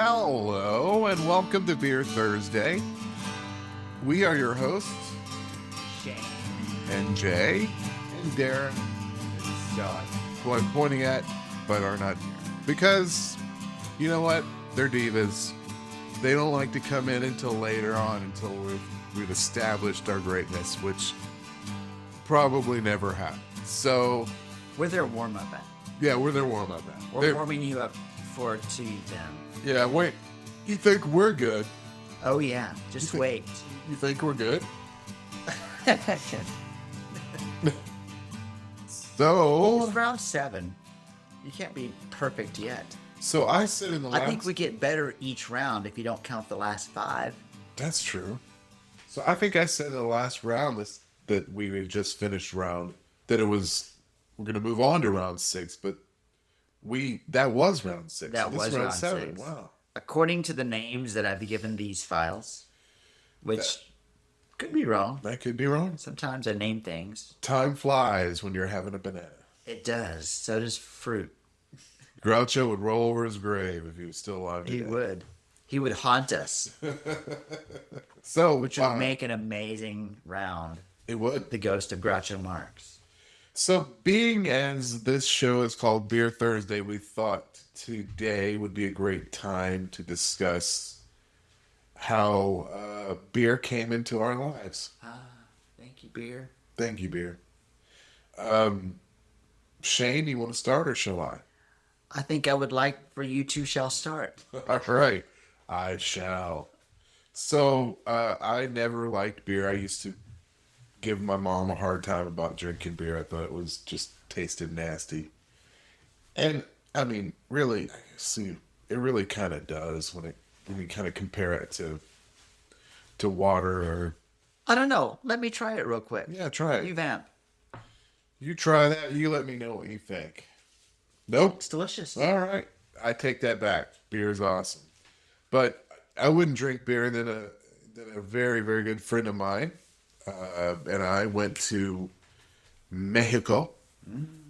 Hello, and welcome to Beer Thursday. We are your hosts, Shayne and Jay, and Darren, and John. who I'm pointing at, but are not here. Because, you know what? They're divas. They don't like to come in until later on, until we've established our greatness, which probably never happened. So, We're their warm-up at. yeah, we're their warm-up at. We're warming you up to them. Yeah, wait. You think we're good? Oh yeah, just wait. You think we're good? So, It's round 7. You can't be perfect yet. so I said in the last... I think we get better each round if you don't count the last 5. That's true. So I think I said in the last round that we had just finished round, that we're going to move on to round 6, but that was round 6. That This was is round 7. 6. Wow. According to the names that I've given these files, which could be wrong. That could be wrong. Sometimes I name things. Time flies when you're having a banana. It does. So does fruit. Groucho would roll over his grave if he was still alive today. He would. He would haunt us, So, which would make an amazing round. it would. The Ghost of Groucho Marx. So, being as this show is called Beer Thursday, we thought today would be a great time to discuss how beer came into our lives. Thank you, beer. Thank you, beer. Shayne, you want to start or shall I? I think I would like for you two shall start. All right, I shall. So, I never liked beer. I used to give my mom a hard time about drinking beer. I thought it was just tasted nasty. And, I mean, really, see, it really kind of does when you kind of compare it to water or... I don't know. Let me try it real quick. Yeah, try it. You vamp. You try that, you let me know what you think. Nope. It's delicious. All right. I take that back. Beer is awesome. But I wouldn't drink beer. And then a very, very good friend of mine and I went to Mexico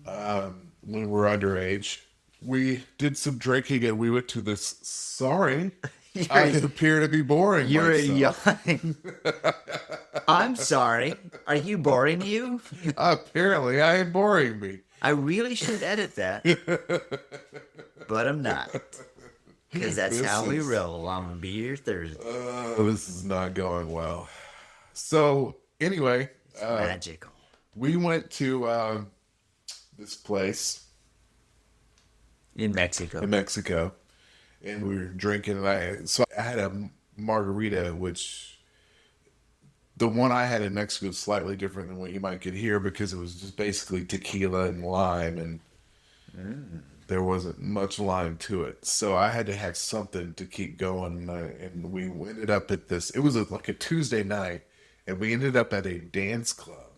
when we were underage. We did some drinking and we went to this... Sorry. I appear to be boring You're myself. young. I'm sorry. Are you boring you? Apparently, I am boring me. I really should edit that. But I'm not. Because that's how we roll on Beer Thursday. This is not going well. So, anyway, Magical. we went to this place In Mexico. and we were drinking. And I had a margarita, which the one I had in Mexico is slightly different than what you might get here because it was just basically tequila and lime, and there wasn't much lime to it. So I had to have something to keep going. And we ended up at this. It was like a Tuesday night, and we ended up at a dance club,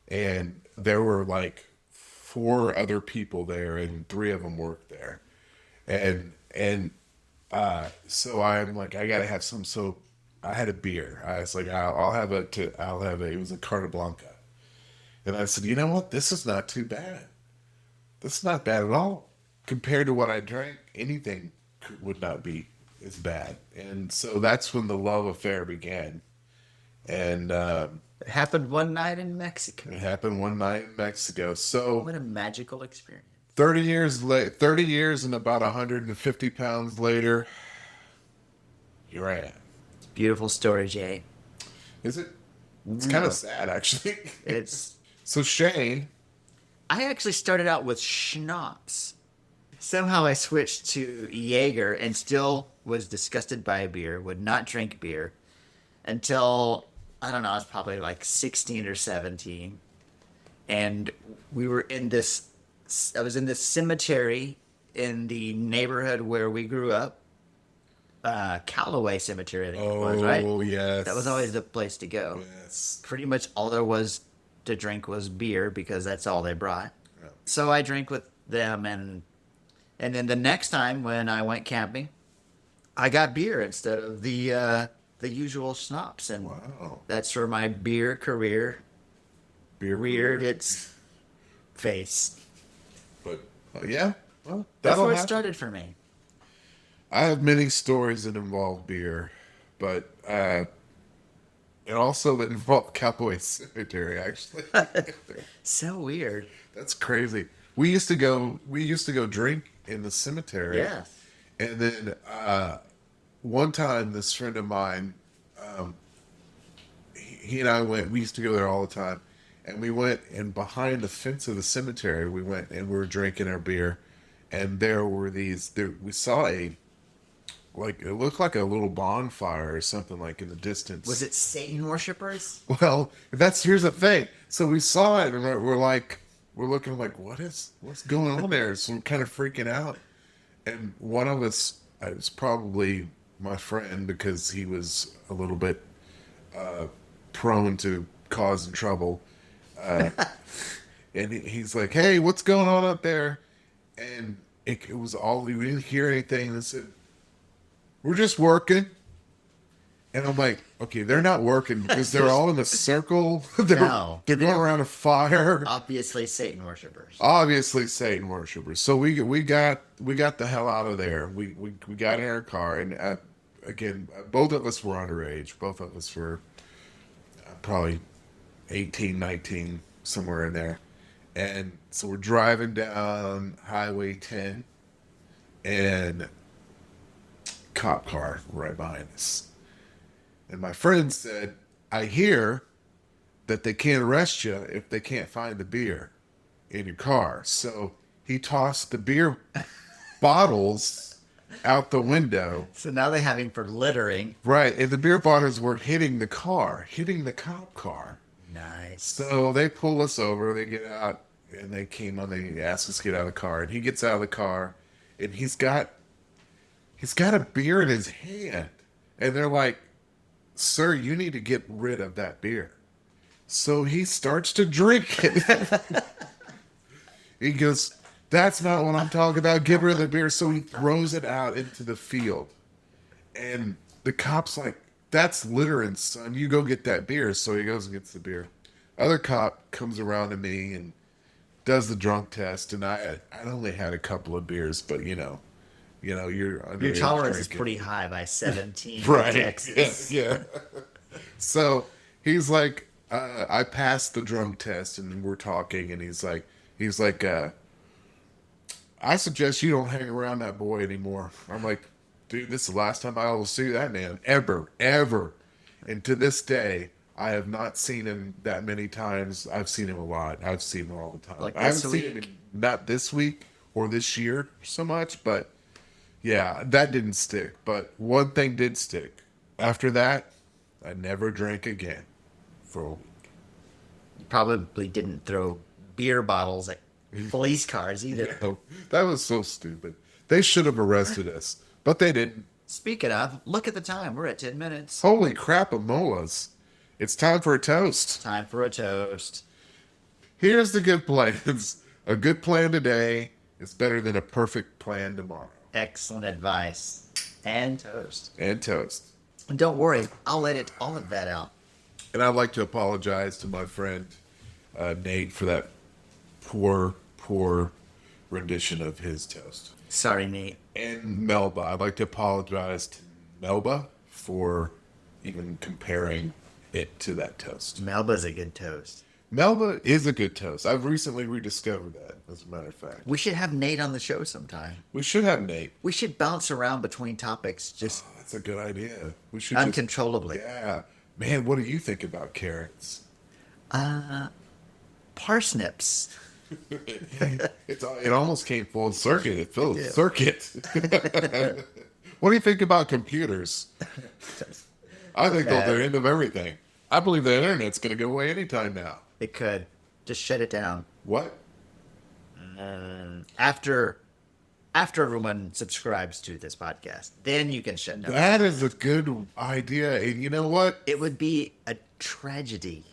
and there were like 4 other people there, and 3 of them worked there, and so I'm like, I gotta have some. So I had a beer. I was like, I'll have it was a Carta Blanca, and I said, you know what? This is not too bad. This is not bad at all compared to what I drank. Anything would not be as bad, and so that's when the love affair began. And It happened one night in Mexico. it happened one night in Mexico. So What a magical experience. 30 years and about 150 pounds later, here I am. Beautiful story, Jay. Is it? It's kind of sad, actually. It's. So Shayne, I actually started out with schnapps. Somehow I switched to Jaeger and still was disgusted by beer, would not drink beer until, I don't know, I was probably like 16 or 17. And we were I was in this cemetery in the neighborhood where we grew up. Callaway Cemetery, I think it was, right? oh yes, That was always the place to go. yes. Pretty much all there was to drink was beer because that's all they brought. Yeah. So I drank with them, and then the next time when I went camping, I got beer instead of the usual schnapps, and Wow. that's where my beer career reared its face. But yeah, well, That's that'll where it happen. started for me. I have many stories that involve beer, but it also involved Cowboy Cemetery. Actually, So weird. that's crazy. We used to go drink in the cemetery, Yeah. and then one time this friend of mine, he and I went. We used to go there all the time, and we went and behind the fence of the cemetery, we went and we were drinking our beer, and there were these. There we saw a like it looked like a little bonfire or something like in the distance. Was it Satan worshippers? Well, here's the thing. So we saw it and we're looking like what's going on there? So we're kind of freaking out. And one of us, it was probably my friend because he was a little bit prone to causing trouble. And he's like, "Hey, what's going on up there?" And it was all we didn't hear anything. And said, "We're just working." And I'm like, okay, they're not working because they're all in a circle. No. They're going around a fire. Obviously Satan worshippers. Obviously, Satan worshipers. So we got the hell out of there. We got in our car, and again, both of us were underage. Both of us were probably 18, 19, somewhere in there. And so we're driving down Highway 10, and cop car right behind us. And my friend said, "I hear that they can't arrest you if they can't find the beer in your car." So he tossed the beer bottles out the window. So now they're having for littering. Right. And the beer bottles were hitting the hitting the cop car. Nice. So they pull us over, they get out, and they ask us to get out of the car. And he gets out of the car, and he's got a beer in his hand. And they're like, "Sir, you need to get rid of that beer." So he starts to drink it. He goes, "That's not what I'm talking about. Get rid of the beer." So he throws it out into the field. And the cop's like, "That's littering, son. You go get that beer." So he goes and gets the beer. Other cop comes around to me and does the drunk test. And I only had a couple of beers, but your tolerance is pretty high by 17 in right. Texas. Yeah. So he's like, I passed the drunk test, and we're talking, and he's like, "I suggest you don't hang around that boy anymore." I'm like, "Dude, this is the last time I will see that man ever." And to this day, I have not seen him that many times. I've seen him a lot. I've seen him all the time. Like I haven't this seen him not this week or this year so much, but yeah, that didn't stick. But one thing did stick. After that, I never drank again for a week. You probably didn't throw beer bottles at police cars either. Oh, that was so stupid. They should have arrested us, but they didn't. Speaking of, look at the time. We're at 10 minutes. Holy crap, Amolas. It's time for a toast. Time for a toast. Here's the good plans. A good plan today is better than a perfect plan tomorrow. Excellent advice. And toast. And toast. And don't worry, I'll edit all of that out. And I'd like to apologize to my friend Nate for that poor rendition of his toast. Sorry, Nate. And Melba. I'd like to apologize to Melba for even comparing it to that toast. Melba's a good toast. Melba is a good toast. I've recently rediscovered that, as a matter of fact. We should have Nate on the show sometime. We should have Nate. We should bounce around between topics just That's a good idea. We should uncontrollably. Yeah. Man, what do you think about carrots? Parsnips. It almost came full circuit. It filled circuit. What do you think about computers? I think they're the end of everything. I believe the internet's going to go away anytime now. It could. Just shut it down. What? After everyone subscribes to this podcast, then you can shut down. That is a good idea. And you know what? It would be a tragedy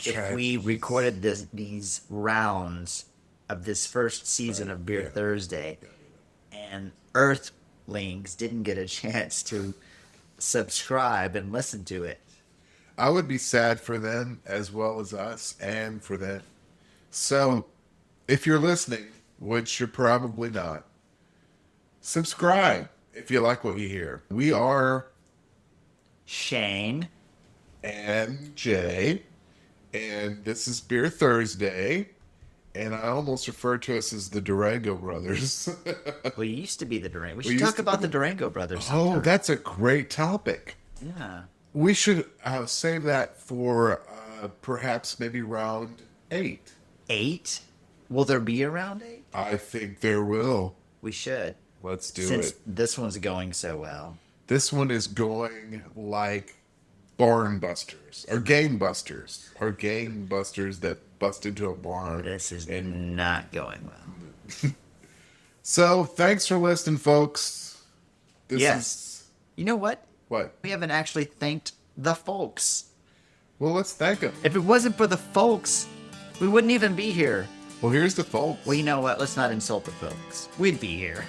if we recorded these rounds of this first season of Beer Thursday and Earthlings didn't get a chance to subscribe and listen to it. I would be sad for them as well as us and for them. So, if you're listening, which you're probably not, subscribe if you like what you hear. We are Shayne and Jay, and this is Beer Thursday, and I almost refer to us as the Durango Brothers. We used to be the Durango. We We should used talk to about be- the Durango brothers. Oh, sometime. that's a great topic. Yeah. We should save that for perhaps maybe round 8. 8? Will there be a round 8? I think there will. We should. Let's do Since it. this one's going so well. This one is going like barn busters or game busters that bust into a barn. This is not going well. So thanks for listening, folks. This Yes. You know what? What? We haven't actually thanked the folks. Well, let's thank them. If it wasn't for the folks, we wouldn't even be here. Well, here's the folks. Well, you know what? Let's not insult the folks. We'd be here.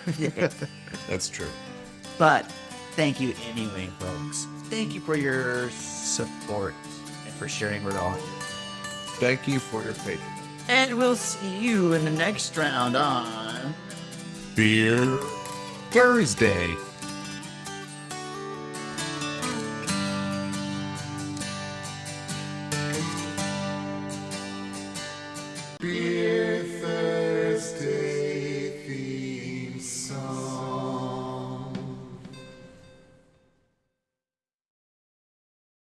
That's true. But thank you anyway, folks. Thank you for your support and for sharing with all. Thank you for your patience. And we'll see you in the next round on Beer Thursday. Beer